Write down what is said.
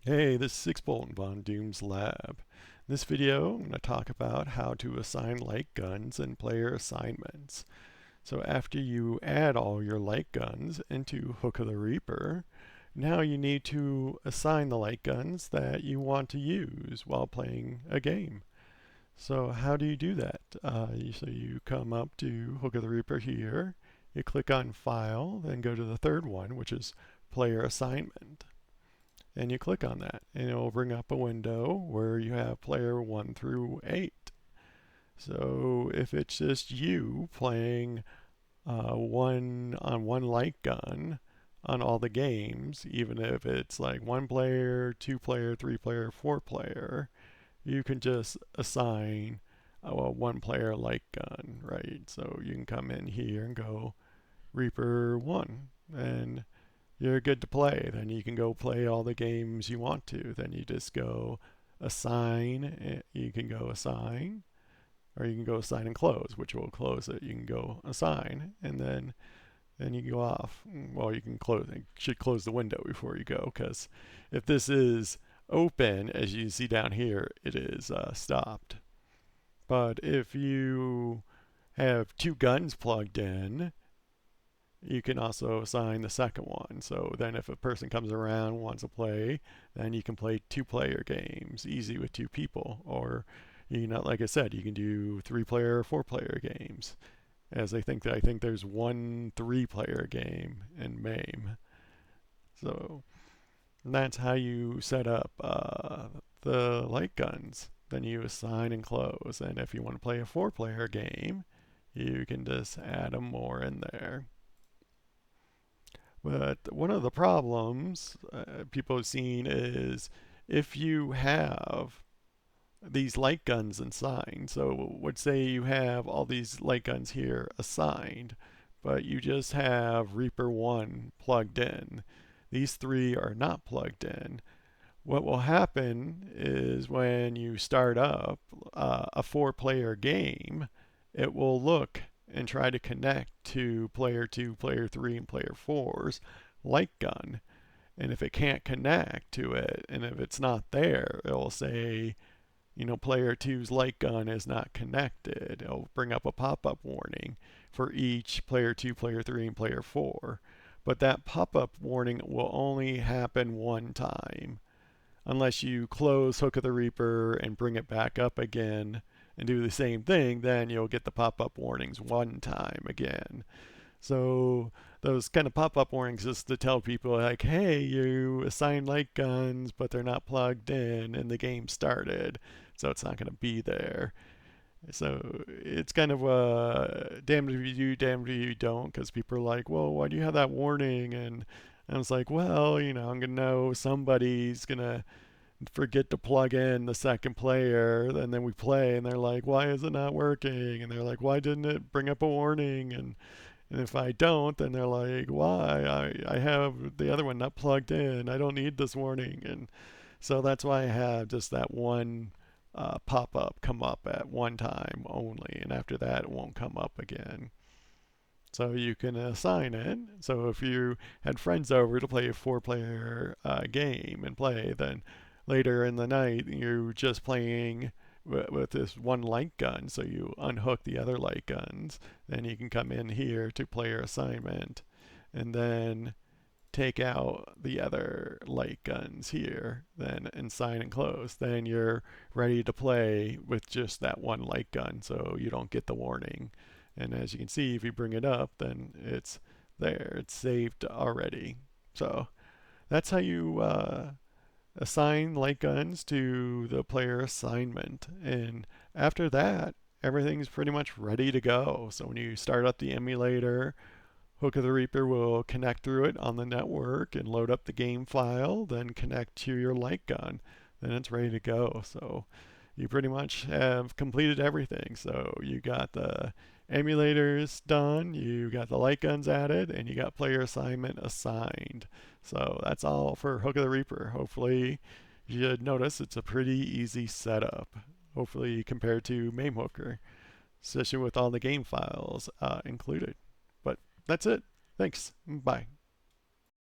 Hey, this is Six Bolton Von Doom's Lab. In this video, I'm going to talk about how to assign light guns and player assignments. So after you add all your light guns into Hook of the Reaper, now you need to assign the light guns that you want to use while playing a game. So how do you do that? So you come up to Hook of the Reaper here, you click on File, then go to the third one, which is Player Assignment, and you click on that and it will bring up a window where you have player 1 through 8. So if it's just you playing one light gun on all the games, even if it's like 1 player, 2 player, 3 player, 4 player, you can just assign a 1 player light gun, right? So you can come in here and go Reaper 1, and you're good to play. Then you can go play all the games you want to. Then you just go assign. You can go assign, or you can go assign and close, which will close it. You can go assign, and then you can go off. Well, you can close. You should close the window before you go, because if this is open, as you see down here, it is stopped. But if you have 2 guns plugged in, you can also assign the second one. So then if a person comes around, wants to play, then you can play 2 player games easy with 2 people. Or you know, like I said, you can do 3 player or 4 player games. As I think there's one 3 player game in MAME. So that's how you set up the light guns. Then you assign and close. And if you want to play a 4 player game, you can just add them more in there. But one of the problems people have seen is if you have these light guns assigned. So let's say you have all these light guns here assigned, but you just have Reaper 1 plugged in. These 3 are not plugged in. What will happen is when you start up a 4 player game, it will look and try to connect to player 2, player 3, and player 4's light gun. And if it can't connect to it, and if it's not there, it will say, player 2's light gun is not connected. It'll bring up a pop up warning for each player 2, player 3, and player 4. But that pop up warning will only happen one time unless you close Hook of the Reaper and bring it back up again and do the same thing. Then you'll get the pop-up warnings one time again. So those kind of pop-up warnings is to tell people like, hey, you assigned light guns, but they're not plugged in and the game started, so it's not going to be there. So it's kind of damned if you do, damned if you don't, because people are like, well, why do you have that warning? And I was like, well, I'm going to know somebody's going to forget to plug in the second player, and then we play, and they're like, why is it not working? And they're like, why didn't it bring up a warning? And if I don't, then they're like, why? I have the other one not plugged in. I don't need this warning. And so that's why I have just that one pop up come up at one time only, and after that it won't come up again. So you can assign it. So if you had friends over to play a 4 player game and play, then later in the night you're just playing with this one light gun. So you unhook the other light guns. Then you can come in here to player assignment and then take out the other light guns here, then and sign and close. Then you're ready to play with just that one light gun, so you don't get the warning. And as you can see, if you bring it up, then it's there. It's saved already. So that's how you assign light guns to the player assignment. And after that, everything's pretty much ready to go. So when you start up the emulator, Hook of the Reaper will connect through it on the network and load up the game file, then connect to your light gun. Then it's ready to go. So you pretty much have completed everything. So you got the emulators done, you got the light guns added, and you got player assignment assigned. So that's all for Hook of the Reaper. Hopefully you should notice it's a pretty easy setup. Hopefully compared to MameHooker, especially with all the game files included. But that's it. Thanks. Bye.